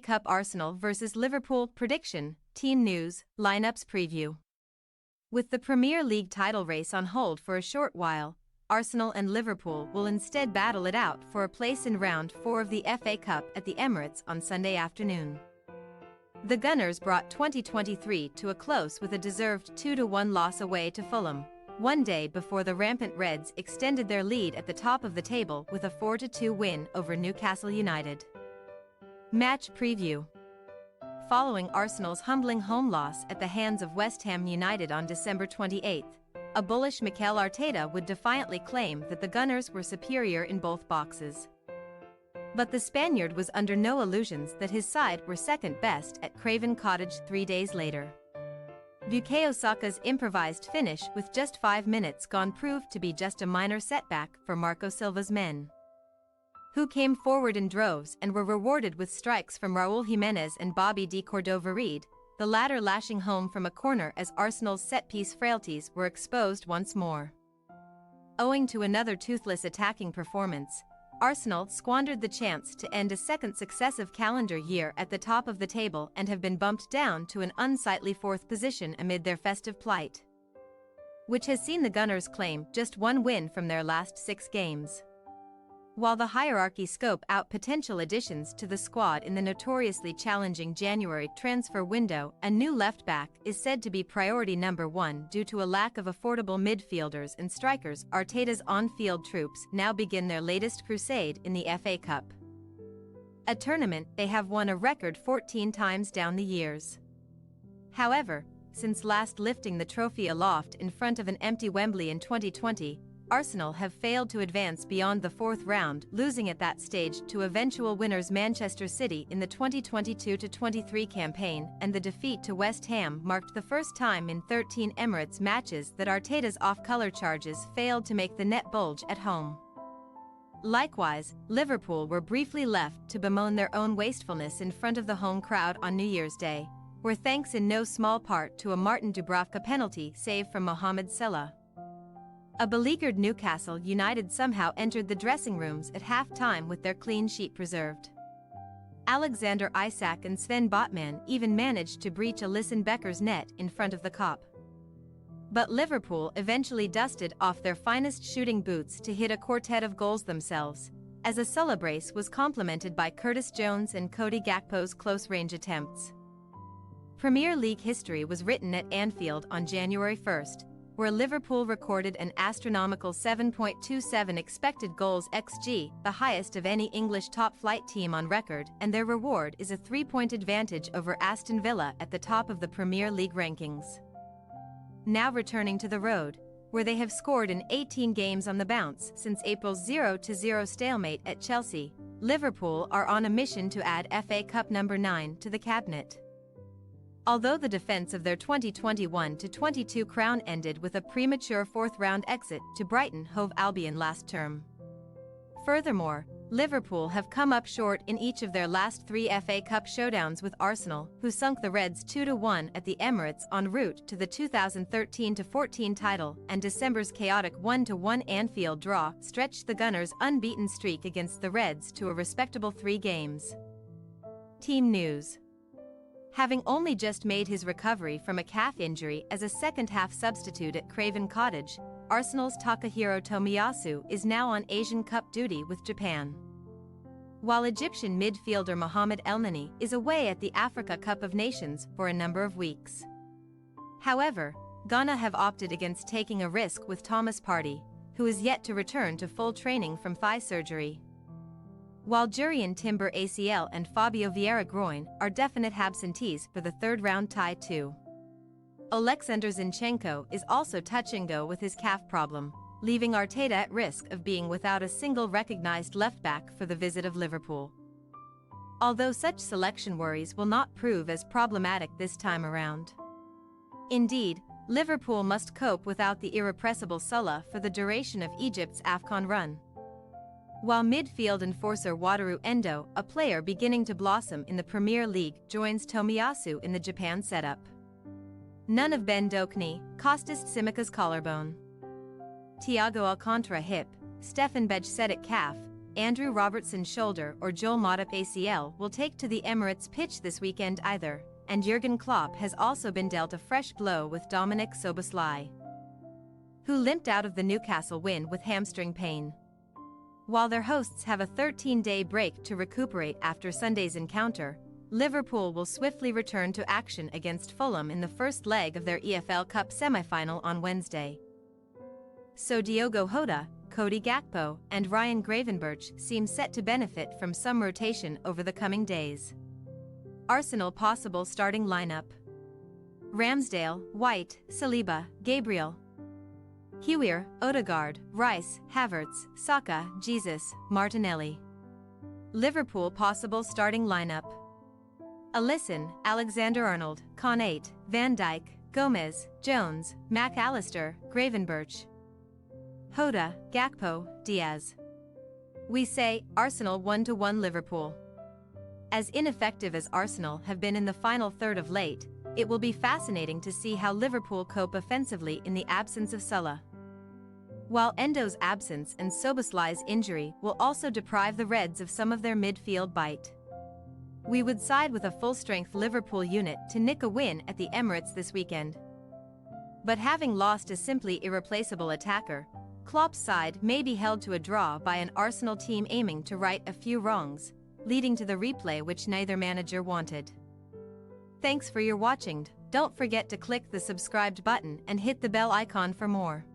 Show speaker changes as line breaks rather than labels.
Cup Arsenal vs Liverpool prediction, team news, lineups preview. With the Premier League title race on hold for a short while, Arsenal and Liverpool will instead battle it out for a place in round 4 of the FA Cup at the Emirates on Sunday afternoon. The Gunners brought 2023 to a close with a deserved 2-1 loss away to Fulham, one day before the rampant Reds extended their lead at the top of the table with a 4-2 win over Newcastle United. Match preview. Following Arsenal's humbling home loss at the hands of West Ham United on December 28, a bullish Mikel Arteta would defiantly claim that the Gunners were superior in both boxes. But the Spaniard was under no illusions that his side were second best at Craven Cottage 3 days later. Bukayo Saka's improvised finish with just 5 minutes gone proved to be just a minor setback for Marco Silva's men, who came forward in droves and were rewarded with strikes from Raúl Jiménez and Bobby de Cordova-Reid, the latter lashing home from a corner as Arsenal's set-piece frailties were exposed once more. Owing to another toothless attacking performance, Arsenal squandered the chance to end a second successive calendar year at the top of the table and have been bumped down to an unsightly 4th position amid their festive plight, which has seen the Gunners claim just 1 win from their last 6 games. While the hierarchy scope out potential additions to the squad in the notoriously challenging January transfer window, a new left-back is said to be priority number 1 due to a lack of affordable midfielders and strikers. Arteta's on-field troops now begin their latest crusade in the FA Cup, a tournament they have won a record 14 times down the years. However, since last lifting the trophy aloft in front of an empty Wembley in 2020, Arsenal have failed to advance beyond the 4th round, losing at that stage to eventual winners Manchester City in the 2022-23 campaign, and the defeat to West Ham marked the first time in 13 Emirates matches that Arteta's off-colour charges failed to make the net bulge at home. Likewise, Liverpool were briefly left to bemoan their own wastefulness in front of the home crowd on New Year's Day, where thanks in no small part to a Martin Dubravka penalty save from Mohamed Salah, a beleaguered Newcastle United somehow entered the dressing rooms at half-time with their clean sheet preserved. Alexander Isak and Sven Botman even managed to breach Alisson Becker's net in front of the Kop. But Liverpool eventually dusted off their finest shooting boots to hit a quartet of goals themselves, as a Sulla brace was complemented by Curtis Jones and Cody Gakpo's close-range attempts. Premier League history was written at Anfield on January 1st, where Liverpool recorded an astronomical 7.27 expected goals XG, the highest of any English top-flight team on record, and their reward is a 3-point advantage over Aston Villa at the top of the Premier League rankings. Now returning to the road, where they have scored in 18 games on the bounce since April's 0-0 stalemate at Chelsea, Liverpool are on a mission to add FA Cup number 9 to the cabinet. Although the defense of their 2021-22 crown ended with a premature 4th-round exit to Brighton Hove Albion last term. Furthermore, Liverpool have come up short in each of their last 3 FA Cup showdowns with Arsenal, who sunk the Reds 2-1 at the Emirates en route to the 2013-14 title, and December's chaotic 1-1 Anfield draw stretched the Gunners' unbeaten streak against the Reds to a respectable 3 games. Team news. Having only just made his recovery from a calf injury as a second-half substitute at Craven Cottage, Arsenal's Takahiro Tomiyasu is now on Asian Cup duty with Japan, while Egyptian midfielder Mohamed Elneny is away at the Africa Cup of Nations for a number of weeks. However, Ghana have opted against taking a risk with Thomas Partey, who is yet to return to full training from thigh surgery, while Jurriën Timber ACL and Fabio Vieira groin are definite absentees for the 3rd-round tie too. Oleksandr Zinchenko is also touch-and-go with his calf problem, leaving Arteta at risk of being without a single recognized left-back for the visit of Liverpool. Although such selection worries will not prove as problematic this time around. Indeed, Liverpool must cope without the irrepressible Sulla for the duration of Egypt's AFCON run, while midfield enforcer Wataru Endo, a player beginning to blossom in the Premier League, joins Tomiyasu in the Japan setup. None of Ben Dokni, Kostas Tsimikas collarbone, Thiago Alcantara hip, Stefan Bajcetic calf, Andrew Robertson's shoulder or Joel Matip ACL will take to the Emirates pitch this weekend either, and Jurgen Klopp has also been dealt a fresh blow with Dominik Szoboszlai, who limped out of the Newcastle win with hamstring pain. While their hosts have a 13-day break to recuperate after Sunday's encounter, Liverpool will swiftly return to action against Fulham in the first leg of their EFL Cup semi-final on Wednesday. So Diogo Jota, Cody Gakpo, and Ryan Gravenberch seem set to benefit from some rotation over the coming days. Arsenal possible starting lineup: Ramsdale, White, Saliba, Gabriel, Heuer, Odegaard, Rice, Havertz, Saka, Jesus, Martinelli. Liverpool possible starting lineup: Alisson, Alexander-Arnold, Konate, Van Dijk, Gomez, Jones, Mac Allister, Gravenberch, Jota, Gakpo, Diaz. We say Arsenal 1-1 Liverpool. As ineffective as Arsenal have been in the final third of late, it will be fascinating to see how Liverpool cope offensively in the absence of Salah. While Endo's absence and Szoboszlai's injury will also deprive the Reds of some of their midfield bite. We would side with a full-strength Liverpool unit to nick a win at the Emirates this weekend. But having lost a simply irreplaceable attacker, Klopp's side may be held to a draw by an Arsenal team aiming to right a few wrongs, leading to the replay which neither manager wanted. Thanks for your watching. Don't forget to click the subscribed button and hit the bell icon for more.